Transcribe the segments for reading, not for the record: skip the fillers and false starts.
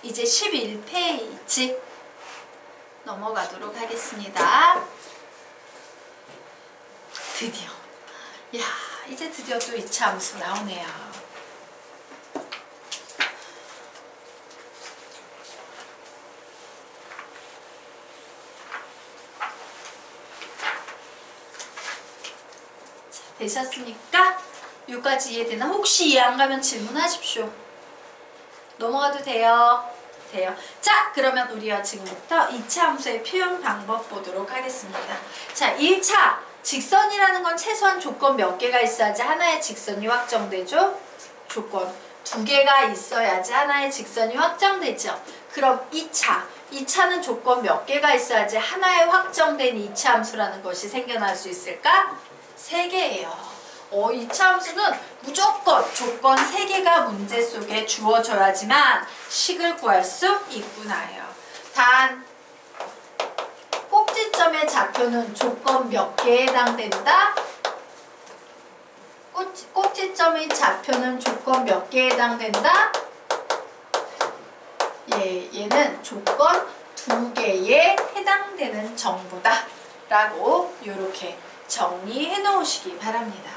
이제 11페이지 넘어가도록 하겠습니다. 드디어. 야, 이제 드디어 또 2차 함수 나오네요. 자, 되셨습니까? 여기까지 이해되나? 혹시 이해 안 가면 질문하십시오. 넘어가도 돼요? 돼요. 자, 그러면 우리가 지금부터 2차 함수의 표현 방법 보도록 하겠습니다. 자, 1차 직선이라는 건 최소한 조건 몇 개가 있어야지 하나의 직선이 확정되죠? 조건 2개가 있어야지 하나의 직선이 확정되죠. 그럼 2차는 조건 몇 개가 있어야지 하나의 확정된 2차 함수라는 것이 생겨날 수 있을까? 3개예요. 2차 함수는 무조건 조건 3개가 문제 속에 주어져야지만 식을 구할 수 있구나요. 단 꼭지점의 좌표는 조건 몇 개에 해당된다? 꼭지점의 좌표는 조건 몇 개에 해당된다? 얘는 조건 2개에 해당되는 정보다 라고 이렇게 정리해 놓으시기 바랍니다.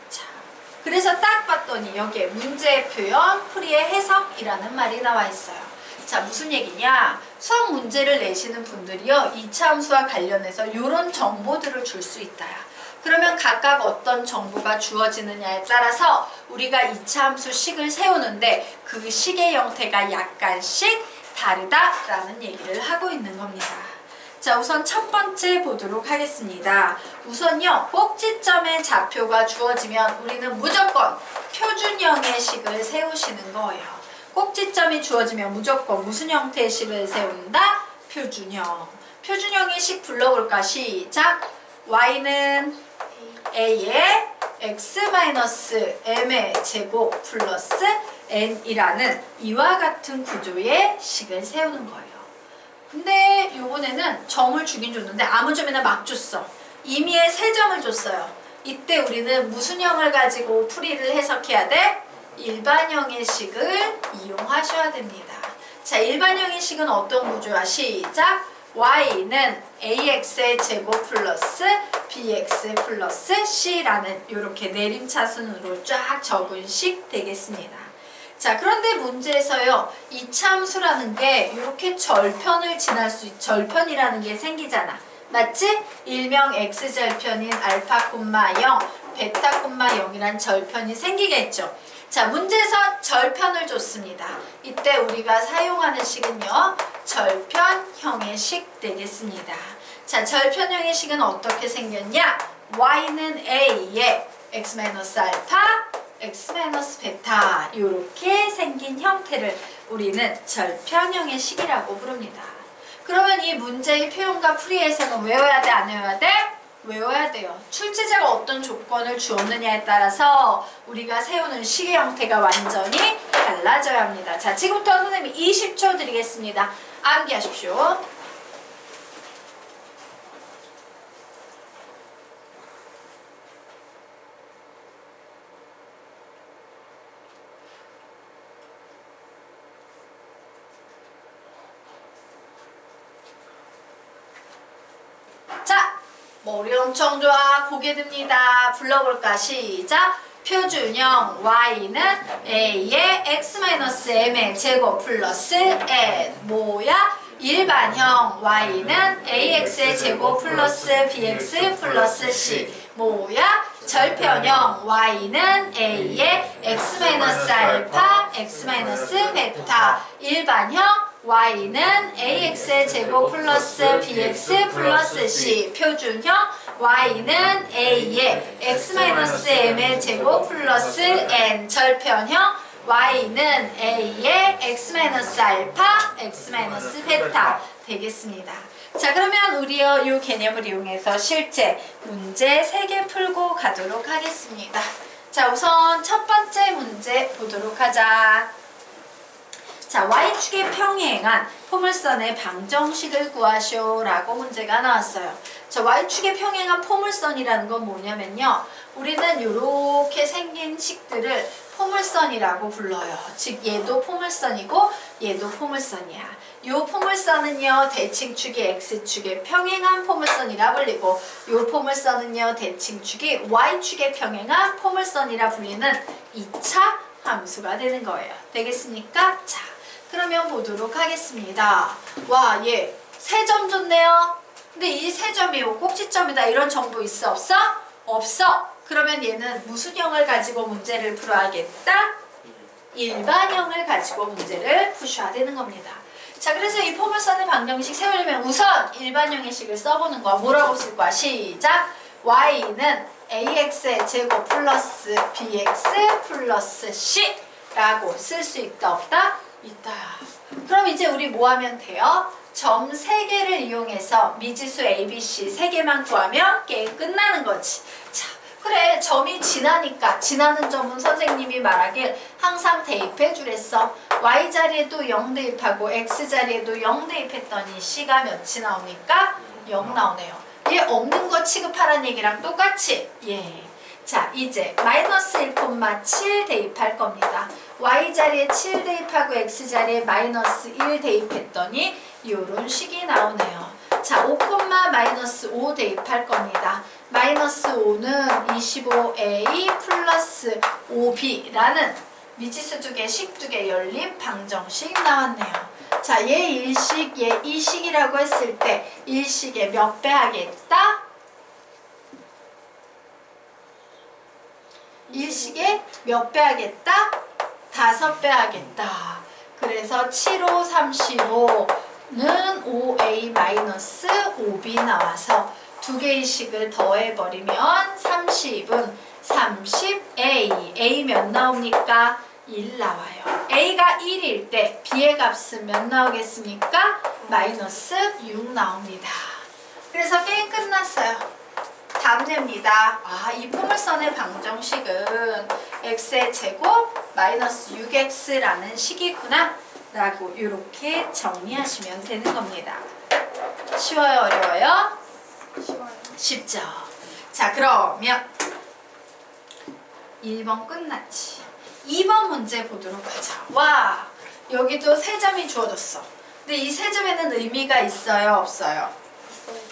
자, 그래서 딱 봤더니 여기에 문제의 표현, 풀이의 해석이라는 말이 나와 있어요. 자, 무슨 얘기냐? 수학 문제를 내시는 분들이요, 2차 함수와 관련해서 이런 정보들을 줄 수 있다. 그러면 각각 어떤 정보가 주어지느냐에 따라서 우리가 2차 함수 식을 세우는데 그 식의 형태가 약간씩 다르다라는 얘기를 하고 있는 겁니다. 자, 우선 첫 번째 보도록 하겠습니다. 우선요, 꼭지점의 좌표가 주어지면 우리는 무조건 표준형의 식을 세우시는 거예요. 꼭지점이 주어지면 무조건 무슨 형태의 식을 세운다? 표준형. 표준형의 식 불러볼까? 시작! y는 a의 x-m의 제곱 플러스 n이라는 이와 같은 구조의 식을 세우는 거예요. 근데 요번에는 점을 주긴 줬는데 아무 점이나 막 줬어. 임의의 3점을 줬어요. 이때 우리는 무슨 형을 가지고 풀이를 해석해야 돼? 일반형의 식을 이용하셔야 됩니다. 자, 일반형의 식은 어떤 구조야? 시작! y는 ax의 제곱 플러스 bx 플러스 c라는 이렇게 내림차순으로 쫙 적은 식 되겠습니다. 자, 그런데 문제에서요, 2차 함수라는 게 이렇게 절편을 지날 수 절편이라는 게 생기잖아. 맞지? 일명 x절편인 알파, 0, 베타, 0이란 절편이 생기겠죠. 자, 문제에서 절편을 줬습니다. 이때 우리가 사용하는 식은요, 절편형의 식 되겠습니다. 자, 절편형의 식은 어떻게 생겼냐? y는 a에 x-알파, x-베타 이렇게 생긴 형태를 우리는 절편형의 식이라고 부릅니다. 그러면 이 문제의 표현과 풀이 해석은 외워야 돼, 안 외워야 돼? 외워야 돼요. 출제자가 어떤 조건을 주었느냐에 따라서 우리가 세우는 식의 형태가 완전히 달라져야 합니다. 자, 지금부터 선생님이 20초 드리겠습니다. 암기하십시오. 머리 엄청 좋아. 고개 듭니다. 불러볼까? 시작! 표준형 y는 a의 x-m의 제곱 플러스 n. 뭐야? 일반형 y는 ax의 제곱 플러스 bx 플러스 c. 뭐야? 절편형 y는 a의 x-알파, x-베타. 일반형 y는 ax의 제곱 플러스 bx 플러스 c. 표준형 y는 a의 x-m의 제곱 플러스 n. 절편형 y는 a의 x-알파, x-베타 되겠습니다. 자, 그러면 우리요 이 개념을 이용해서 실제 문제 3개 풀고 가도록 하겠습니다. 자, 우선 첫 번째 문제 보도록 하자. 자, y축에 평행한 포물선의 방정식을 구하시오 라고 문제가 나왔어요. 자, y축에 평행한 포물선이라는 건 뭐냐면요, 우리는 이렇게 생긴 식들을 포물선이라고 불러요. 즉 얘도 포물선이고 얘도 포물선이야. 요 포물선은요 대칭축이 x축에 평행한 포물선이라 불리고 요 포물선은요 대칭축이 y축에 평행한 포물선이라 불리는 2차 함수가 되는 거예요. 되겠습니까? 자, 그러면 보도록 하겠습니다. 와, 얘 3점 줬네요. 근데 이 3점이 요 꼭지점이다 이런 정보 있어 없어? 없어. 그러면 얘는 무슨 형을 가지고 문제를 풀어야겠다? 일반형을 가지고 문제를 푸셔야 되는 겁니다. 자, 그래서 이 포물선의 방정식 세우려면 우선 일반형의 식을 써보는 거야. 뭐라고 쓸 거야? 시작! y는 ax의 제곱 플러스 bx 플러스 c 라고 쓸 수 있다 없다? 있다. 그럼 이제 우리 뭐 하면 돼요? 점 3개를 이용해서 미지수 ABC 3개만 구하면 게임 끝나는 거지. 자, 그래 점이 지나니까 지나는 점은 선생님이 말하길 항상 대입해 주랬어. y자리에도 0 대입하고 x자리에도 0 대입했더니 c가 몇이 나옵니까? 0 나오네요. 얘 없는 거 취급하라는 얘기랑 똑같이. 예. 자, 이제 마이너스 1,7 대입할 겁니다. y자리에 7 대입하고 x자리에 마이너스 1 대입했더니 요런 식이 나오네요. 자, 5, 마이너스 5 대입할 겁니다. 마이너스 5는 25a 플러스 5b라는 미지수 2개, 식 2개 열린 방정식 나왔네요. 자, 얘 1식, 얘 2식이라고 했을 때 1식에 몇 배 하겠다? 1식에 몇 배 하겠다? 5배 하겠다. 그래서 7, 5, 35는 5a 마이너스 5b 나와서 2개의 식을 더해버리면 30은 30a. a 몇 나옵니까? 1 나와요. a가 1일 때 b의 값은 몇 나오겠습니까? 마이너스 6 나옵니다. 그래서 게임 끝났어요. 답 냅니다. 아, 이 포물선의 방정식은 x의 제곱 마이너스 6x라는 식이구나 라고 이렇게 정리하시면 되는 겁니다. 쉬워요? 어려워요? 쉬워요. 쉽죠? 자, 그러면 1번 끝났지. 2번 문제 보도록 하자. 와, 여기도 3점이 주어졌어. 근데 이 3점에는 의미가 있어요? 없어요?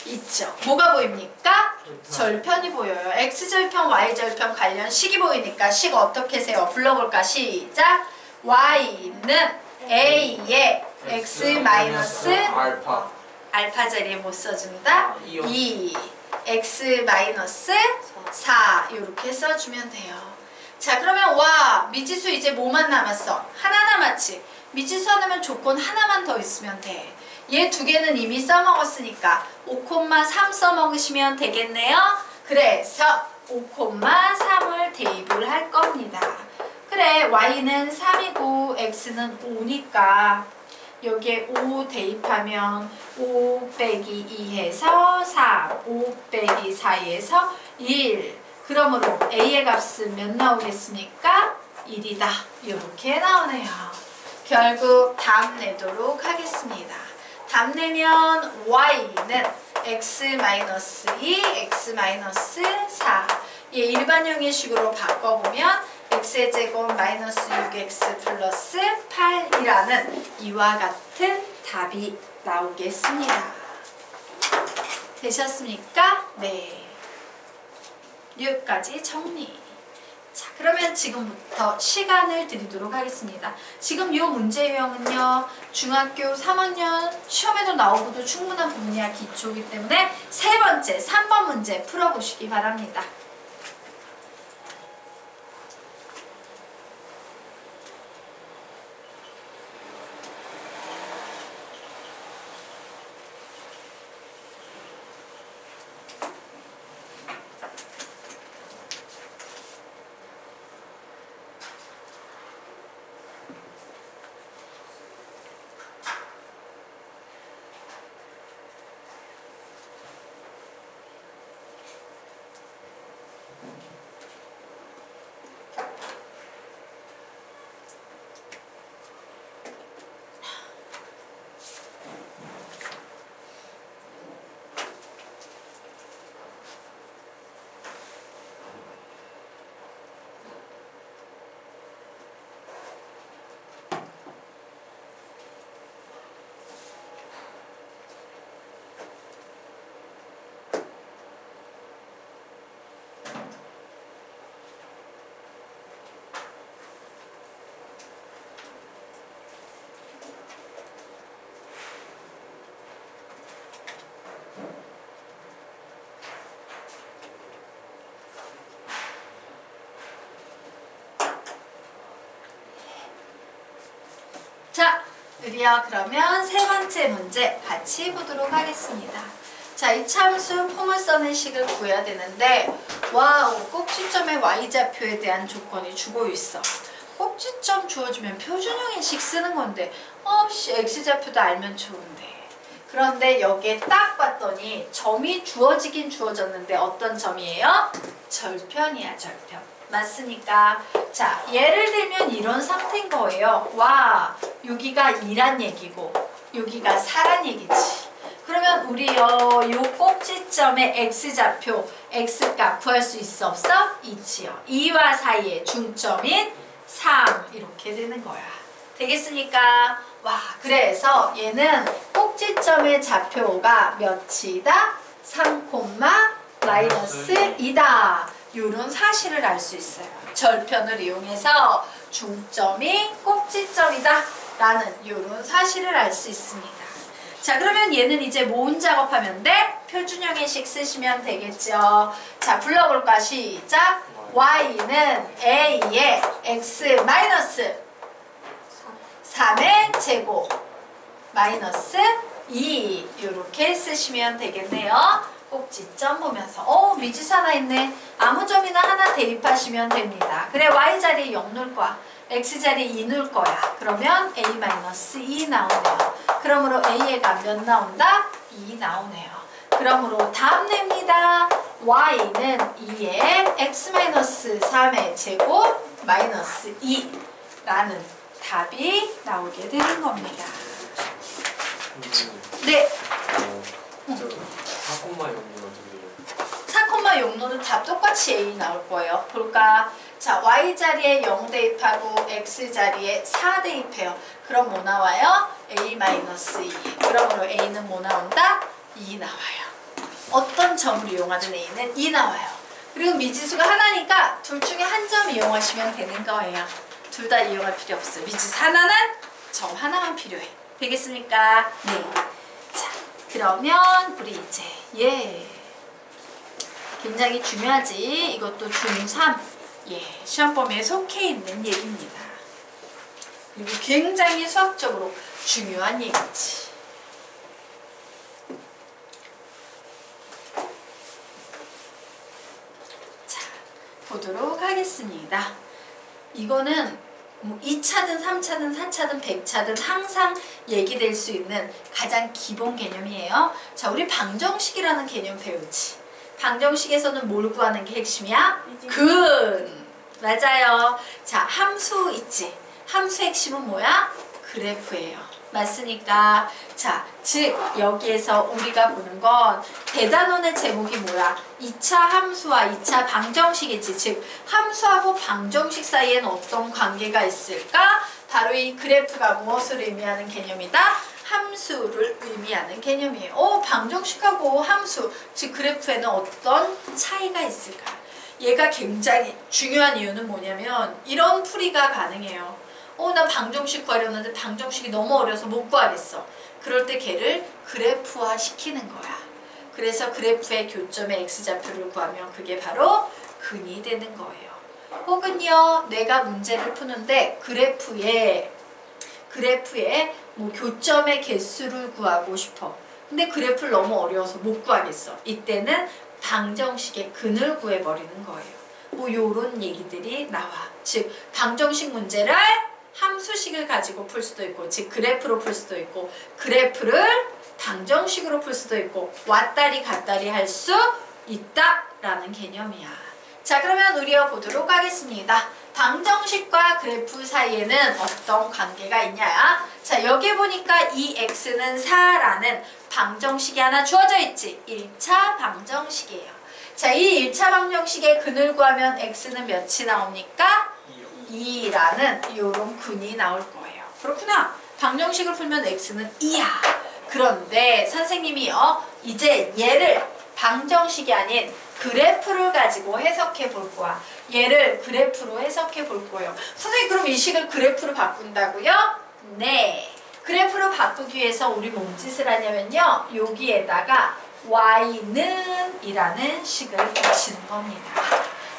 있죠. 뭐가 보입니까? 절편이 보여요. x절편, y절편 관련 식이 보이니까 식 어떻게 세요? 불러볼까? 시작! y는 a의 x 마이너스 알파 자리에 못 써준다? 2 x 마이너스 4 이렇게 써주면 돼요. 자, 그러면 와, 미지수 이제 뭐만 남았어? 하나 남았지. 미지수 하나면 조건 하나만 더 있으면 돼. 얘 2개는 이미 써먹었으니까 5,3 써먹으시면 되겠네요. 그래서 5,3을 대입을 할 겁니다. 그래, y는 3이고 x는 5니까 여기에 5 대입하면 5 빼기 2에서 3, 5 빼기 4에서 1. 그러므로 a의 값은 몇 나오겠습니까? 1이다. 이렇게 나오네요. 결국 답 내도록 하겠습니다. 답 내면 y는 x-2, x-4. 얘 일반형의 식으로 바꿔보면 x의 제곱 마이너스 6x 플러스 8이라는 이와 같은 답이 나오겠습니다. 되셨습니까? 네. 여기까지 정리. 자, 그러면 지금부터 시간을 드리도록 하겠습니다. 지금 이 문제 유형은요, 중학교 3학년 시험에도 나오고도 충분한 부분이야. 기초이기 때문에 3번째, 3번 문제 풀어보시기 바랍니다. 우리요 그러면 세 번째 문제 같이 보도록 하겠습니다. 자, 이차함수 포물선의 식을 구해야 되는데 와우, 꼭지점의 y좌표에 대한 조건이 주고 있어. 꼭지점 주어주면 표준형의 식 쓰는 건데 x좌표도 알면 좋은데. 그런데 여기에 딱 봤더니 점이 주어지긴 주어졌는데 어떤 점이에요? 절편이야, 절편. 맞습니까? 자, 예를 들면 이런 상태인 거예요. 와, 여기가 2란 얘기고 여기가 4란 얘기지. 그러면 우리요 요 꼭지점의 x좌표 x값 구할 수 있어 없어? 있지요. 2와 사이의 중점인 3 이렇게 되는 거야. 되겠습니까? 와, 그래서 얘는 꼭지점의 좌표가 몇이다? 3, 마이너스 2다. 이런 사실을 알 수 있어요. 절편을 이용해서 중점이 꼭지점이다 라는 이런 사실을 알 수 있습니다. 자, 그러면 얘는 이제 모음 작업하면 돼? 표준형의 식 쓰시면 되겠죠. 자, 불러볼까? 시작! y는 a의 x 마이너스 3의 제곱 마이너스 2 이렇게 쓰시면 되겠네요. 꼭지점 보면서 미지수 하나 있네. 아무 점이나 하나 대입하시면 됩니다. 그래, y자리에 0 넣을 거야. x자리에 2 넣을 거야. 그러면 a-2 나오네요. 그러므로 a의 값 몇 나온다? 2 나오네요. 그러므로 답 냅니다. y는 2의 x-3의 제곱 마이너스 2라는 답이 나오게 되는 겁니다. 네. 4,0는 답 똑같이 A 나올 거예요. 볼까? 자, Y자리에 0 대입하고 X자리에 4 대입해요. 그럼 뭐 나와요? A-2. 그러므로 A는 뭐 나온다? 2 나와요. 어떤 점을 이용하는 A는 2 나와요. 그리고 미지수가 하나니까 둘 중에 한 점 이용하시면 되는 거예요. 둘 다 이용할 필요 없어요. 미지수 하나는 점 하나만 필요해. 되겠습니까? 네. 자, 그러면 우리 이제 굉장히 중요하지. 이것도 중3 시험 범위에 속해 있는 얘기입니다. 그리고 굉장히 수학적으로 중요한 얘기지. 자, 보도록 하겠습니다. 이거는 뭐 2차든 3차든 4차든 100차든 항상 얘기될 수 있는 가장 기본 개념이에요. 자, 우리 방정식이라는 개념 배우지. 방정식에서는 뭘 구하는 게 핵심이야? 근. 맞아요. 자, 함수 있지. 함수 핵심은 뭐야? 그래프예요. 맞습니까? 자, 즉 여기에서 우리가 보는 건 대단원의 제목이 뭐야? 2차 함수와 2차 방정식이지. 즉 함수하고 방정식 사이에는 어떤 관계가 있을까? 바로 이 그래프가 무엇을 의미하는 개념이다? 함수를 의미하는 개념이에요. 방정식하고 함수, 즉 그래프에는 어떤 차이가 있을까? 얘가 굉장히 중요한 이유는 뭐냐면 이런 풀이가 가능해요. 나 방정식 구하려는데 방정식이 너무 어려서 못 구하겠어. 그럴 때 걔를 그래프화 시키는 거야. 그래서 그래프의 교점의 x좌표를 구하면 그게 바로 근이 되는 거예요. 혹은요, 내가 문제를 푸는데 그래프에 뭐 교점의 개수를 구하고 싶어. 근데 그래프를 너무 어려워서 못 구하겠어. 이때는 방정식의 근을 구해버리는 거예요. 뭐 요런 얘기들이 나와. 즉 방정식 문제를 함수식을 가지고 풀 수도 있고, 즉 그래프로 풀 수도 있고, 그래프를 방정식으로 풀 수도 있고, 왔다리 갔다리 할 수 있다라는 개념이야. 자, 그러면 우리가 보도록 하겠습니다. 방정식과 그래프 사이에는 어떤 관계가 있냐? 자, 여기 보니까 이 x는 4라는 방정식이 하나 주어져 있지. 1차 방정식이에요. 자, 이 1차 방정식의 근을 구하면 x는 몇이 나옵니까? 2라는 요런 근이 나올 거예요. 그렇구나. 방정식을 풀면 x는 2야. 그런데 선생님이 이제 얘를 방정식이 아닌 그래프를 가지고 해석해 볼 거야. 얘를 그래프로 해석해 볼 거예요. 선생님, 그럼 이 식을 그래프로 바꾼다고요? 네. 그래프로 바꾸기 위해서 우리 뭔 짓을 하냐면요, 여기에다가 y는 이라는 식을 붙이는 겁니다.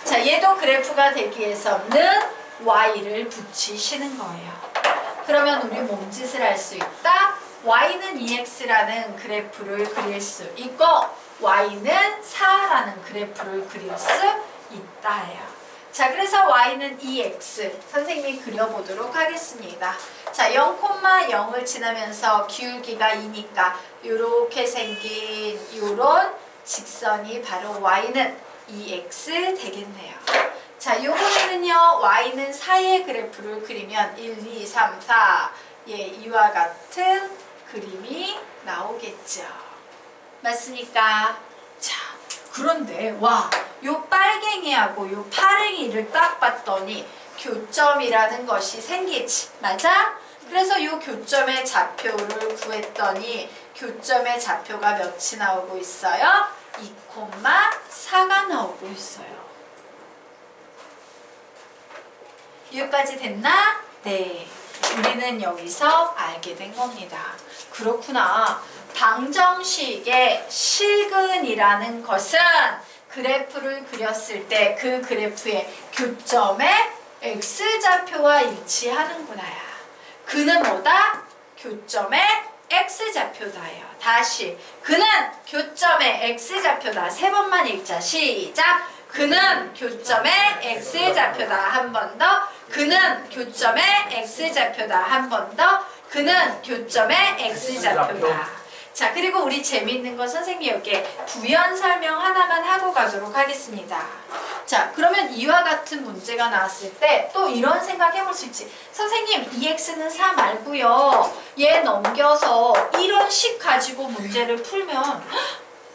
자, 얘도 그래프가 되기 위해서는 y를 붙이시는 거예요. 그러면 우리 몸짓을 할 수 있다. y는 2x라는 그래프를 그릴 수 있고 y는 4라는 그래프를 그릴 수 있다 해요. 자, 그래서 y는 2x 선생님이 그려보도록 하겠습니다. 자, 0,0을 지나면서 기울기가 2니까 이렇게 생긴 이런 직선이 바로 y는 2x 되겠네요. 자, 요번에는요 y는 4의 그래프를 그리면 1, 2, 3, 4 예, 이와 같은 그림이 나오겠죠. 맞습니까? 자, 그런데 와, 요 빨갱이하고 요 파랭이를 딱 봤더니 교점이라는 것이 생기지. 맞아? 그래서 요 교점의 좌표를 구했더니 교점의 좌표가 몇이 나오고 있어요? 2,4가 나오고 있어요. 여기까지 됐나? 네. 우리는 여기서 알게 된 겁니다. 그렇구나. 방정식의 실근이라는 것은 그래프를 그렸을 때 그 그래프의 교점의 x좌표와 일치하는구나야. 그는 뭐다? 교점의 x좌표다예요. 다시. 그는 교점의 x좌표다. 세 번만 읽자. 시작. 그는 교점의 x좌표다. 한 번 더. 그는 교점의 x좌표다. 한 번 더. 그는 교점의 x좌표다. 자, 그리고 우리 재미있는 거 선생님이 여기에 부연 설명 하나만 하고 가도록 하겠습니다. 자, 그러면 이와 같은 문제가 나왔을 때 또 이런 생각 해볼 수 있지. 선생님, 2x는 4 말고요. 얘 넘겨서 이런 식 가지고 문제를 풀면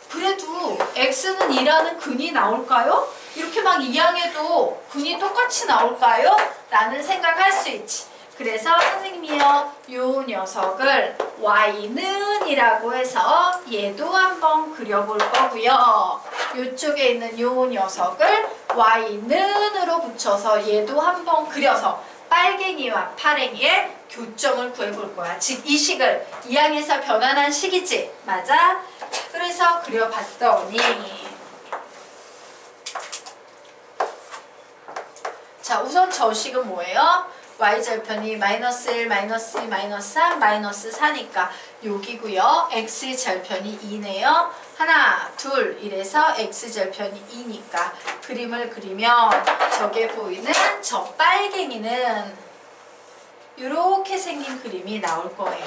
그래도 x는 2라는 근이 나올까요? 이렇게 막 이항해도 근이 똑같이 나올까요? 라는 생각할 수 있지. 그래서 선생님이요, 요 녀석을 y는 이라고 해서 얘도 한번 그려볼 거고요. 요쪽에 있는 요 녀석을 y는으로 붙여서 얘도 한번 그려서 빨갱이와 파랭이의 교점을 구해볼 거야. 즉 이 식을 이항에서 변환한 식이지. 맞아? 그래서 그려봤더니 자, 우선 저 식은 뭐예요? y절편이 마이너스 1, 마이너스 2, 마이너스 3, 마이너스 4니까 여기고요. x절편이 2네요. 하나, 둘 이래서 x절편이 2니까 그림을 그리면 저게 보이는 저 빨갱이는 이렇게 생긴 그림이 나올 거예요.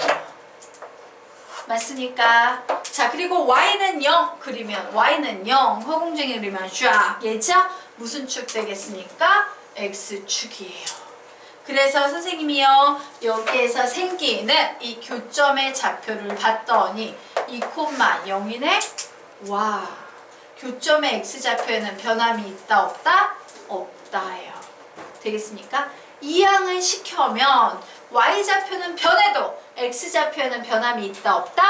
맞습니까? 자, 그리고 y는 0 그리면 y는 0 허공쟁이 그리면 쫙 얘죠? 무슨 축 되겠습니까? x축이에요. 그래서 선생님이요, 여기에서 생기는 이 교점의 좌표를 봤더니 2,0이네? 와, 교점의 x좌표에는 변함이 있다 없다? 없다예요. 되겠습니까? 이항을 시켜면 y좌표는 변해도 x좌표에는 변함이 있다 없다?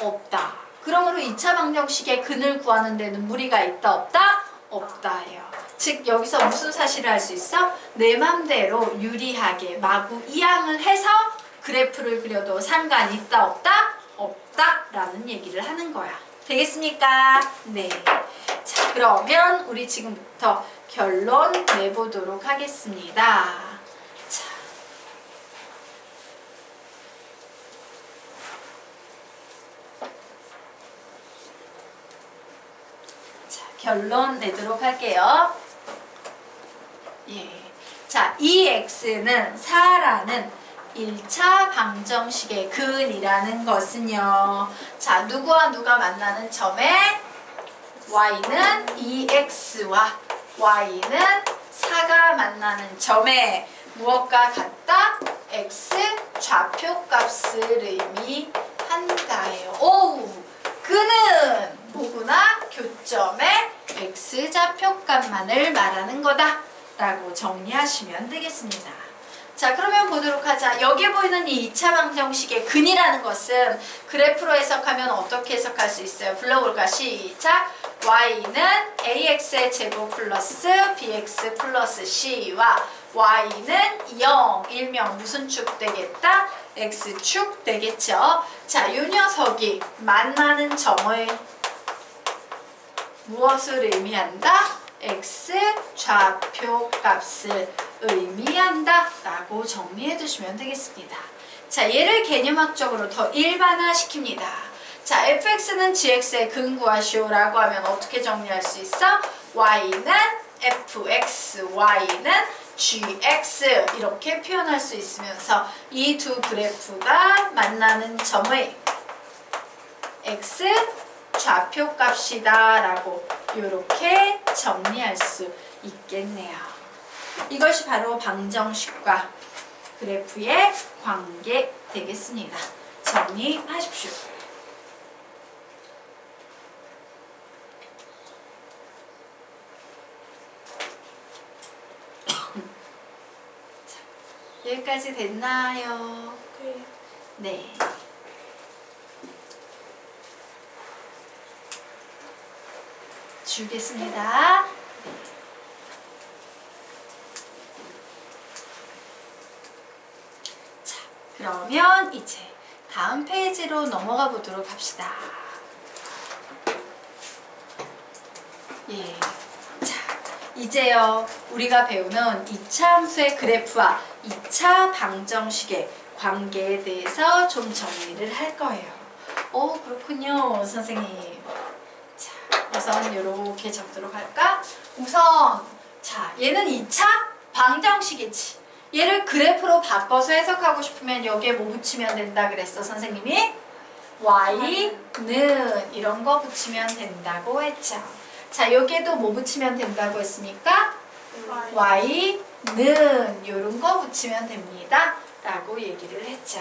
없다. 그러므로 2차 방정식의 근을 구하는 데는 무리가 있다 없다? 없다예요. 즉 여기서 무슨 사실을 할 수 있어? 내 맘대로 유리하게 마구 이항을 해서 그래프를 그려도 상관이 있다 없다? 없다 라는 얘기를 하는 거야. 되겠습니까? 네. 자, 그러면 우리 지금부터 결론 내보도록 하겠습니다. 자, 결론 내도록 할게요. 예. 자, 2x는 4라는 1차 방정식의 근이라는 것은요. 자, 누구와 누가 만나는 점에 y는 2x와 y는 4가 만나는 점에 무엇과 같다? x 좌표값을 의미한다예요. 오우, 그는 뭐구나? 교점의 x 좌표값만을 말하는 거다 라고 정리하시면 되겠습니다. 자, 그러면 보도록 하자. 여기에 보이는 이 2차 방정식의 근이라는 것은 그래프로 해석하면 어떻게 해석할 수 있어요? 불러볼까? 시작! y는 ax의 제곱 플러스 bx 플러스 c와 y는 0, 일명 무슨 축 되겠다? x축 되겠죠? 자, 이 녀석이 만나는 점을 무엇을 의미한다? x 좌표 값을 의미한다 라고 정리해 두시면 되겠습니다. 자, 얘를 개념학적으로 더 일반화시킵니다. 자, fx는 gx의 근 구하시오라고 하면 어떻게 정리할 수 있어? y는 fx, y는 gx 이렇게 표현할 수 있으면서 이 두 그래프가 만나는 점의 x 좌표값이다 라고 이렇게 정리할 수 있겠네요. 이것이 바로 방정식과 그래프의 관계 되겠습니다. 정리하십시오. 자, 여기까지 됐나요? 네. 주겠습니다. 자, 그러면 이제 다음 페이지로 넘어가 보도록 합시다. 예. 자, 이제요, 우리가 배우는 2차 함수의 그래프와 2차 방정식의 관계에 대해서 좀 정리를 할 거예요. 그렇군요, 선생님. 자, 우선 이렇게 적도록 할까? 우선, 자, 얘는 2차 방정식이지. 얘를 그래프로 바꿔서 해석하고 싶으면 여기에 뭐 붙이면 된다 그랬어, 선생님이? y는 이런 거 붙이면 된다고 했죠. 자, 여기에도 뭐 붙이면 된다고 했습니까? y는 이런 거 붙이면 됩니다. 라고 얘기를 했죠.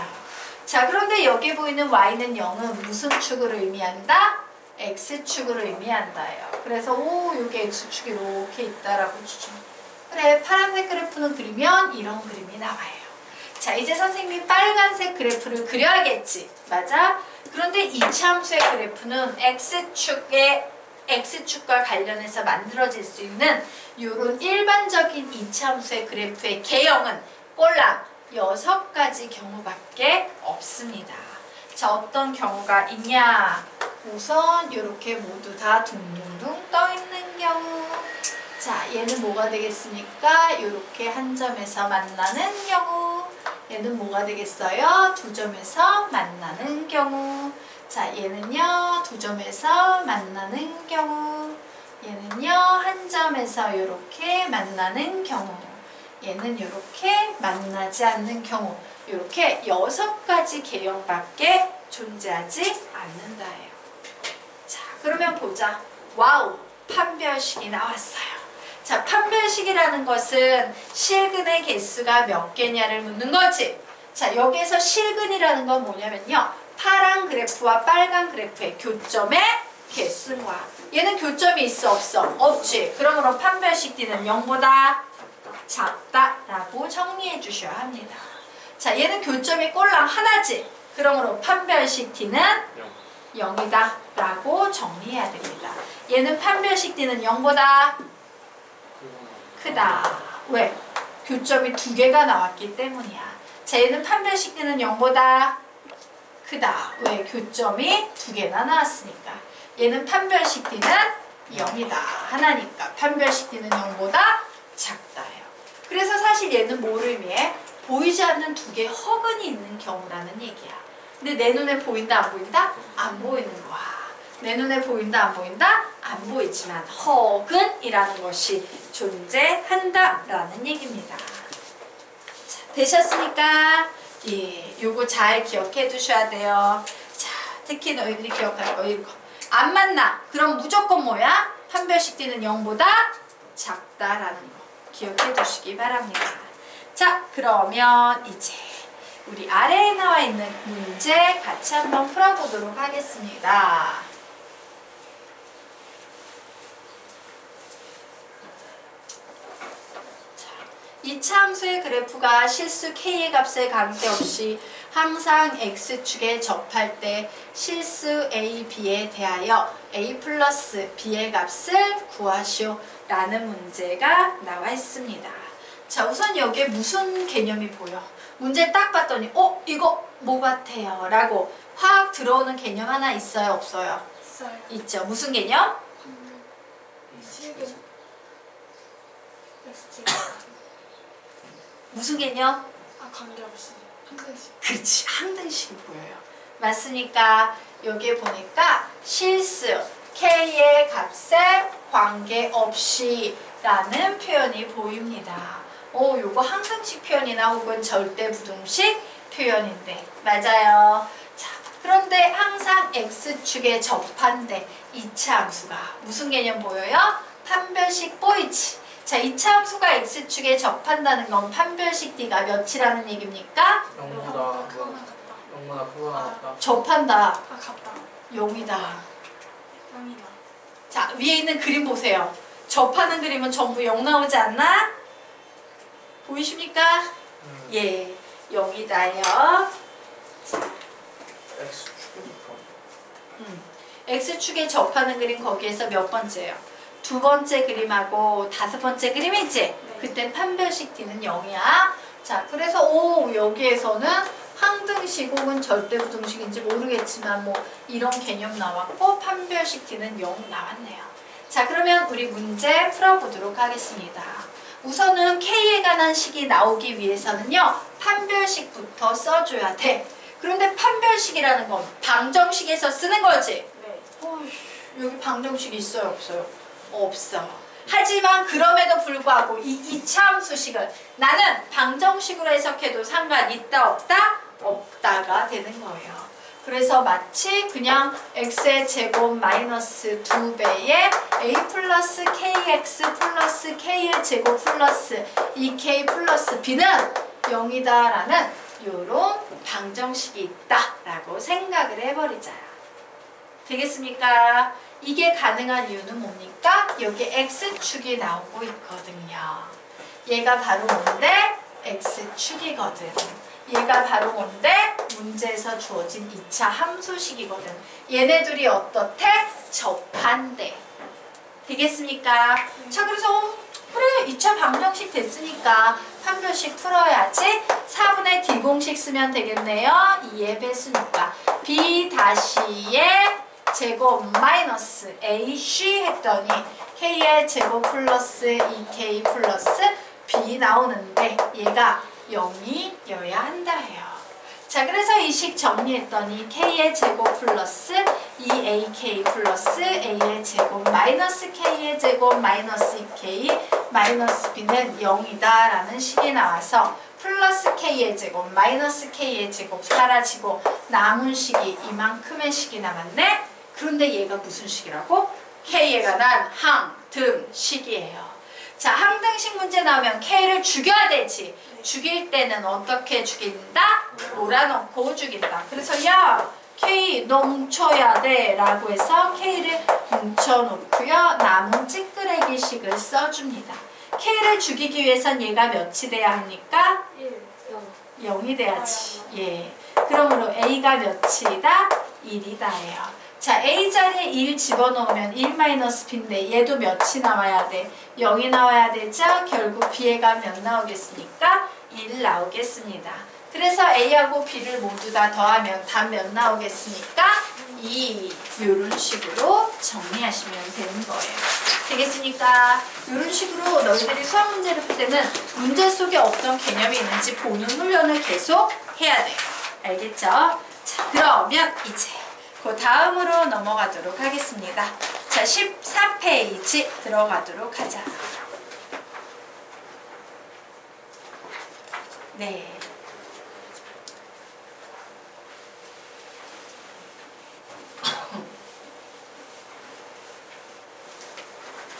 자, 그런데 여기 보이는 y는 0은 무슨 축을 의미한다? x축을 의미한다요. 그래서 여기 x축이 이렇게 있다라고 주죠. 그래, 파란색 그래프는 그리면 이런 그림이 나와요. 자, 이제 선생님이 빨간색 그래프를 그려야겠지. 맞아? 그런데 2차 함수의 그래프는 x축과 관련해서 만들어질 수 있는 이런 일반적인 2차 함수의 그래프의 개형은 꼴랑 6가지 경우밖에 없습니다. 자, 어떤 경우가 있냐? 우선 이렇게 모두 다 둥둥둥 떠 있는 경우. 자, 얘는 뭐가 되겠습니까? 이렇게 한 점에서 만나는 경우. 얘는 뭐가 되겠어요? 두 점에서 만나는 경우. 자, 얘는요, 두 점에서 만나는 경우. 얘는요, 한 점에서 이렇게 만나는 경우. 얘는 이렇게 만나지 않는 경우. 이렇게 6가지 개형밖에 존재하지 않는다예요. 자, 그러면 보자. 와우, 판별식이 나왔어요. 자, 판별식이라는 것은 실근의 개수가 몇 개냐를 묻는 거지. 자, 여기에서 실근이라는 건 뭐냐면요, 파란 그래프와 빨간 그래프의 교점의 개수인 거야. 얘는 교점이 있어, 없어? 없지. 그러므로 판별식 D는 0보다 작다라고 정리해 주셔야 합니다. 자, 얘는 교점이 꼴랑 하나지. 그러므로 판별식 D는 0이다 라고 정리해야 됩니다. 얘는 판별식 D는 0보다 크다. 왜? 교점이 2개가 나왔기 때문이야. 자, 얘는 판별식 D는 0보다 크다. 왜? 교점이 2개나 나왔으니까. 얘는 판별식 D는 0이다. 하나니까 판별식 D는 0보다 작다예요. 그래서 사실 얘는 뭐를 의미해? 보이지 않는 2개의 허근이 있는 경우라는 얘기야. 근데 내 눈에 보인다, 안 보인다? 안 보이는 거야. 내 눈에 보인다, 안 보인다? 안 보이지만 허근이라는 것이 존재한다라는 얘기입니다. 자, 되셨습니까? 예, 요거 잘 기억해 두셔야 돼요. 자, 특히 너희들이 기억할 거 이거. 안 만나. 그럼 무조건 뭐야? 판별식 D는 0보다 작다라는 거 기억해 두시기 바랍니다. 자, 그러면 이제 우리 아래에 나와 있는 문제 같이 한번 풀어보도록 하겠습니다. 자, 2차 함수의 그래프가 실수 k의 값에 관계없이 항상 x축에 접할 때 실수 a, b에 대하여 a 플러스 b의 값을 구하시오 라는 문제가 나와 있습니다. 자, 우선 여기에 무슨 개념이 보여? 문제 딱 봤더니 이거 뭐 같아요? 라고 확 들어오는 개념 하나 있어요? 없어요? 있어요. 있죠. 무슨 개념? 실근. 무슨 개념? 관계없이. 항상씩. 그렇지, 항등식이 보여요. 맞습니까? 여기에 보니까 실수, K의 값에 관계없이 라는 표현이 보입니다. 요거 항등식 표현이나 혹은 절대부등식 표현인데 맞아요. 자, 그런데 항상 X축에 접한대 2차 함수가 무슨 개념 보여요? 판별식 보이지. 자, 2차 함수가 X축에 접한다는 건 판별식 D가 몇이라는 얘기입니까? 0보다 크거나 같다. 0보다 크거나 같다. 접한다. 아 같다. 0이다. 0이다. 자, 위에 있는 그림 보세요. 접하는 그림은 전부 0 나오지 않나? 보이십니까? 예, 0이다요. X축에 접한. X축에 접하는 그림 거기에서 몇 번째예요? 두 번째 그림하고 다섯 번째 그림이지? 네. 그땐 판별식 D는 0이야. 자, 그래서 여기에서는 항등식 혹은 절대부등식인지 모르겠지만 뭐 이런 개념 나왔고 판별식 D는 0 나왔네요. 자, 그러면 우리 문제 풀어보도록 하겠습니다. 우선은 K에 관한 식이 나오기 위해서는요, 판별식부터 써줘야 돼. 그런데 판별식이라는 건 방정식에서 쓰는 거지? 네. 여기 방정식이 있어요, 없어요? 없어. 하지만 그럼에도 불구하고 이 2차 함수식을 나는 방정식으로 해석해도 상관 있다 없다? 없다가 되는 거예요. 그래서 마치 그냥 x의 제곱 마이너스 2배의 a 플러스 kx 플러스 k의 제곱 플러스 2k 플러스 b는 0이다라는 요런 방정식이 있다라고 생각을 해버리자요. 되겠습니까? 이게 가능한 이유는 뭡니까? 여기 x축이 나오고 있거든요. 얘가 바로 뭔데? x축이거든. 얘가 바로 뭔데? 문제에서 주어진 2차 함수식이거든. 얘네 둘이 어떻대? 접한대. 되겠습니까? 자, 그래서 그래, 2차 방정식 됐으니까 판별식 풀어야지. 4분의 D 공식 쓰면 되겠네요. 2의 배수니까 B 다시의 제곱 마이너스 AC 했더니 K의 제곱 플러스 2K 플러스 B 나오는데 얘가 0이여야 한다 해요. 자, 그래서 이 식 정리했더니 K의 제곱 플러스 2AK 플러스 A의 제곱 마이너스 K의 제곱 마이너스 2K 마이너스 B는 0이다 라는 식이 나와서 플러스 K의 제곱 마이너스 K의 제곱 사라지고 남은 식이 이만큼의 식이 남았네. 그런데 얘가 무슨 식이라고? K에 관한 항등식이에요. 자, 항등식 문제 나오면 K를 죽여야 되지. 죽일 때는 어떻게 죽인다? 몰아넣고 죽인다. 그래서 야, K 너 뭉쳐야 돼 라고 해서 K를 뭉쳐놓고요. 남은 찌끄레기식을 써줍니다. K를 죽이기 위해선 얘가 몇이 돼야 합니까? 1, 0. 0이 돼야지. 예. 그러므로 A가 몇이다? 1이다 해요. 자, A 자리에 1 집어넣으면 1-B인데 얘도 몇이 나와야 돼? 0이 나와야 되죠? 결국 B가 몇 나오겠습니까? 1 나오겠습니다. 그래서 A하고 B를 모두 다 더하면 답 몇 나오겠습니까? 2. 이런 식으로 정리하시면 되는 거예요. 되겠습니까? 이런 식으로 너희들이 수학 문제를 풀 때는 문제 속에 어떤 개념이 있는지 보는 훈련을 계속 해야 돼요. 알겠죠? 자, 그러면 이제 그 다음으로 넘어가도록 하겠습니다. 자, 14페이지 들어가도록 하자. 네.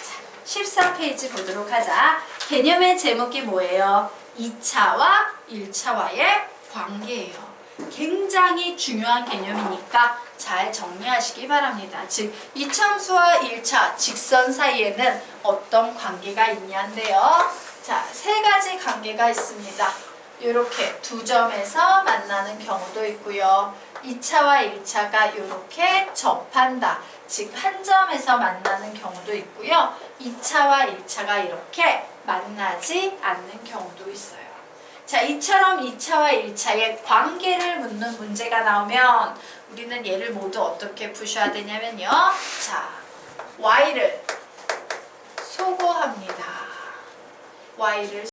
자, 14페이지 보도록 하자. 개념의 제목이 뭐예요? 2차와 1차와의 관계예요. 굉장히 중요한 개념이니까 잘 정리하시기 바랍니다. 즉, 2차 함수와 1차 직선 사이에는 어떤 관계가 있냐인데요. 자, 세 가지 관계가 있습니다. 이렇게 두 점에서 만나는 경우도 있고요. 2차와 1차가 이렇게 접한다. 즉, 한 점에서 만나는 경우도 있고요. 2차와 1차가 이렇게 만나지 않는 경우도 있어요. 자, 이처럼 2차와 1차의 관계를 묻는 문제가 나오면 우리는 얘를 모두 어떻게 푸셔야 되냐면요. 자, y를 소거합니다. y를